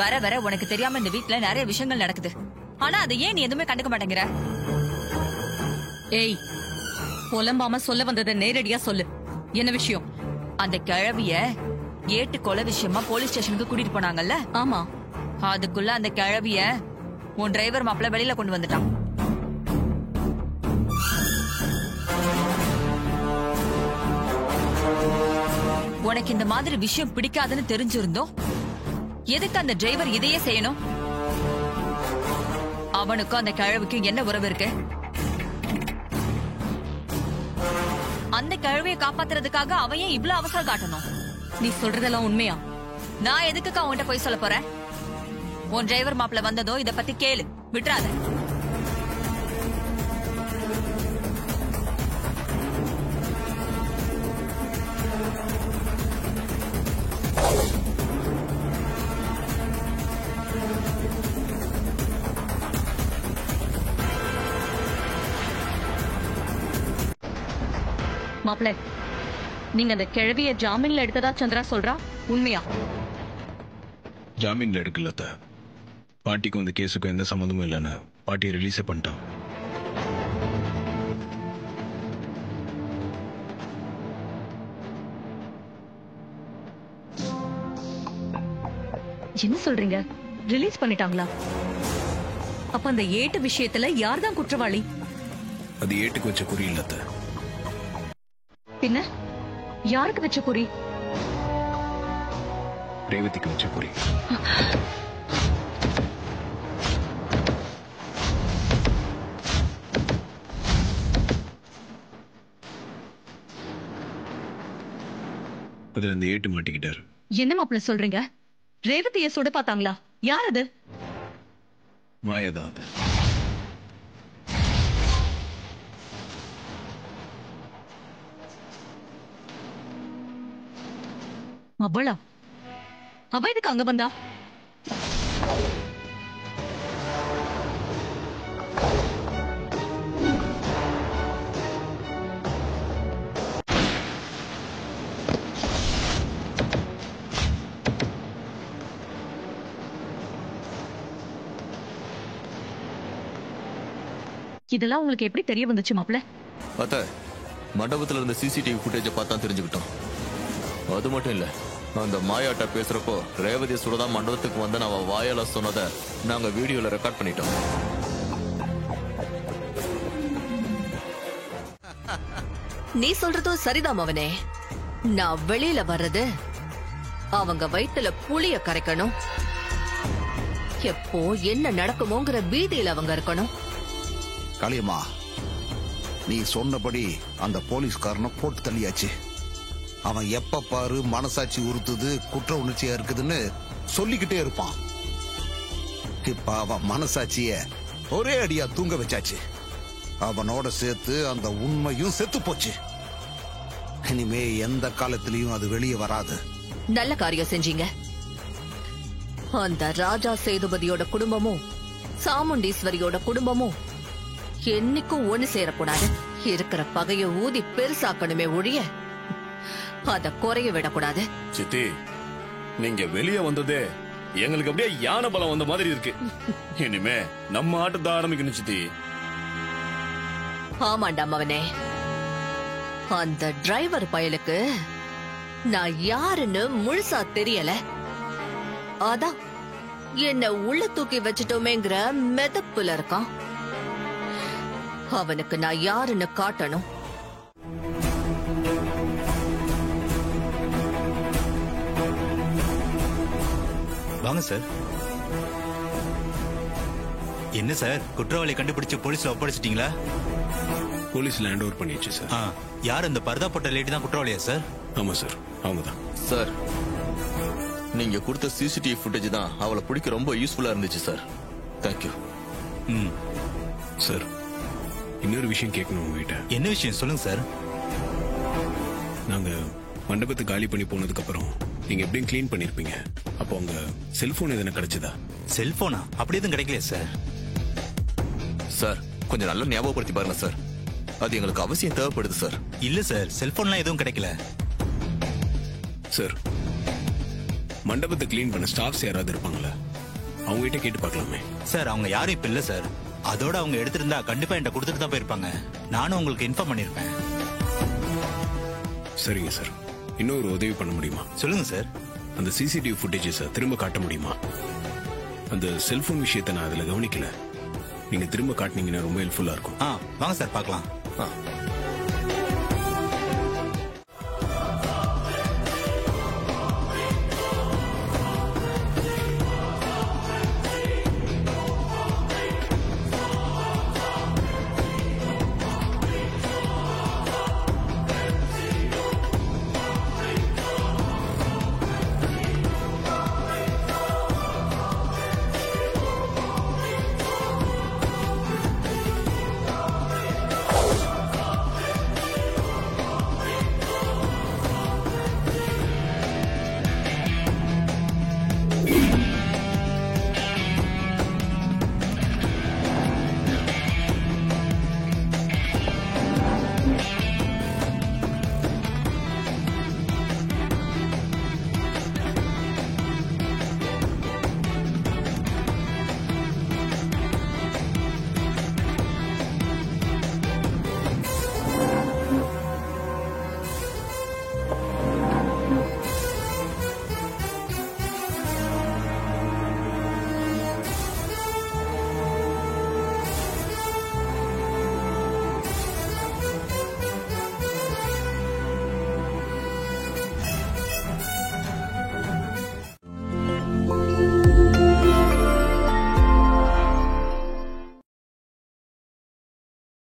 வர வர உனக்கு தெரியாம இந்த வீட்ல நிறைய விஷயங்கள் நடக்குது. ஆனா அதை ஏன் நீ எதுவுமே கண்டுக்க மாட்டேங்கிற? ஏய், புலம்பாம சொல்ல வந்ததை நேரடியா சொல்லு. என்ன விஷயம்? அந்த கிழவிய ஏட்டு கொலை விஷயமா போலீஸ் ஸ்டேஷனுக்கு கூட்டிட்டு போனாங்கல்ல? ஆமா. அதுக்குள்ள அந்த கிழவிய உன் டிரைவர் மாப்பிள்ள வெளியில கொண்டு வந்துட்டான். உனக்கு இந்த மாதிரி விஷயம் பிடிக்காதுன்னு தெரிஞ்சிருந்தோம் எதுக்கு அந்த டிரைவர் இதையே செய்யணும்? அவனுக்கும் அந்த கிழவிக்கும் என்ன உறவு இருக்கு? அந்த கிழவியை காப்பாத்துறதுக்காக அவன் ஏன் இவ்வளவு அவசரம் காட்டணும்? நீ சொல்றதெல்லாம் உண்மையா? நான் எதுக்கு அவன்கிட்ட போய் சொல்ல போறேன்? உன் டிரைவர் மாப்பிள்ள வந்ததோ இத பத்தி கேளு, விட்டுறாத. மாப்பிள்ள, நீங்க அந்த கிழவிய ஜாமீன்ல எடுத்ததா சந்திரா சொல்றா, உண்மையா? ஜாமீன்ல எடுக்கல. பாட்டிக்கும் இந்த கேஸுக்கும் எந்த சம்மந்தமும் இல்லைன்னு பாட்டியை ரிலீஸே பண்ணிட்டான். என்ன சொல்றீங்க? ரிலீஸ் பண்ணிட்டாங்களா? அப்ப அந்த ஏட்டு விஷயத்துல யார்தான் குற்றவாளி? அது ஏட்டுக்கு வச்ச குறி இல்லத்த. பின்ன யாருக்கு வச்ச குறி? ரேவதிக்கு வச்ச குறி. அதுல இந்த ஏட்டு மாட்டிக்கிட்டாரு. என்ன மாப்பிள்ள சொல்றீங்க? ரேவதியை சுட பார்த்தாங்களா? யார் அது? மாயாதான் அது. அவளா? அவ இதுக்கு அங்க வந்தா? இதெல்லாம் உங்களுக்கு எப்படி தெரிய வந்துச்சு மாப்பிள்ள? அத்த, மண்டபத்துல இருந்த சிசிடிவி ஃபுட்டேஜ பார்த்தா தெரிஞ்சுக்கிட்டோம். அது மட்டும் இல்ல, அந்த மாயாட்ட பேசுறப்போ ரேவதி சுடதான் மண்டபத்துக்கு வந்து அவ வாயால சொன்னதை நாங்க வீடியோல ரெக்கார்ட் பண்ணிட்டோம். நீ சொல்றதும் சரிதான் அவனே. நான் வெளியில வர்றது அவங்க வயித்துல புளிய கரைக்கணும். எப்போ என்ன நடக்குமோங்கிற பீதியில அவங்க இருக்கணும். காளியம்மா, நீ சொன்னபடி அந்த போலீஸ்காரனை போட்டு தள்ளியாச்சு. அவன் எப்ப பாரு மனசாட்சி உறுத்துது, குற்ற உணர்ச்சியா இருக்குதுன்னு சொல்லிக்கிட்டே இருப்பான். இப்ப அவன் மனசாட்சிய ஒரே அடியா தூங்க வச்சாச்சு. அவனோட சேர்த்து அந்த உண்மையும் செத்து போச்சு. இனிமே எந்த காலத்திலயும் அது வெளியே வராது. நல்ல காரியம் செஞ்சீங்க. அந்த ராஜா சேதுபதியோட குடும்பமும் சாமுண்டீஸ்வரியோட குடும்பமும் என்னைக்கும் ஒண்ணு சேரக்கூடாது. இருக்கிற பகைய ஊதி பெருசாக்கணுமே ஒழிய அத குறைய விடக்கூடாது. சித்தி, நீங்க வெளியே வந்ததே எங்களுக்கு அப்படியே யானை பலம் வந்த மாதிரி இருக்கு. இனிமே நம்ம ஆட்டத்தை ஆரம்பிக்கணும் சித்தி. ஆமாண்டா மவனே, அந்த டிரைவர் பயலுக்கு நான் யாருன்னு முழுசா தெரியல. அதான் என்ன உள்ள தூக்கி வச்சிட்டோமேங்கிற மெதப்புல இருக்கான். அவனுக்கு நான் யாருன்னு காட்டணும். வாங்க சார். என்ன சார், குற்றவாளி கண்டுபிடிச்சு போலீஸ்ல ஒப்படைச்சிட்டீங்களா? போலீஸ்ல ஹேண்ட் ஓவர் பண்ணிடுச்சு சார். யார் அந்த பர்தா போட்ட லேடி தான் குற்றவாளியா சார்? ஆமா சார், அவங்க தான். சார், நீங்க கொடுத்த சிசிடிவி ஃபுட்டேஜ் தான் அவளை பிடிக்க ரொம்ப யூஸ்ஃபுல்லா இருந்துச்சு சார். தேங்க்யூ. சார், இன்னொரு விஷயம் கேட்கணும் உங்ககிட்ட. என்ன விஷயம் சொல்லுங்க சார். நாங்க மண்டபத்தை காலி பண்ணி போனதுக்கு அப்புறம் நீங்க எப்படியும் கிளீன் பண்ணிருப்பீங்க. அப்போ உங்க செல்போன் எதுனா கிடைச்சதா? செல்போனா? அப்படி எதுவும் கிடைக்கலையா சார்? சார், கொஞ்சம் நல்லா ஞாபகப்படுத்தி பாருங்க சார். அது எங்களுக்கு அவசியம் தேவைப்படுது சார். இல்ல சார், செல்போன்லாம் எதுவும் கிடைக்கல சார். மண்டபத்தை கிளீன் பண்ண ஸ்டாஃப்ஸ் யாராவது இருப்பாங்களா? அவங்ககிட்ட கேட்டு பார்க்கலாமே. சார் அவங்க யாரும் இப்ப இல்ல சார். அதோட அவங்க எடுத்திருந்தா கண்டிப்பா என்கிட்ட கொடுத்துட்டு தான் போயிருப்பாங்க. நானும் உங்களுக்கு இன்ஃபார்ம் பண்ணிருப்பேன். சரிங்க சார், இன்னொரு உதவி பண்ண முடியுமா? சொல்லுங்க சார். அந்த சிசிடிவி ஃபுட்டேஜஸ் திரும்ப காட்ட முடியுமா? அந்த செல்போன் விஷயத்தை நான் அதுல கவனிக்கல. நீங்க திரும்ப காட்டினீங்கன்னா ரொம்ப ஹெல்ப்ஃபுல்லா இருக்கும். வாங்க சார் பார்க்கலாம்.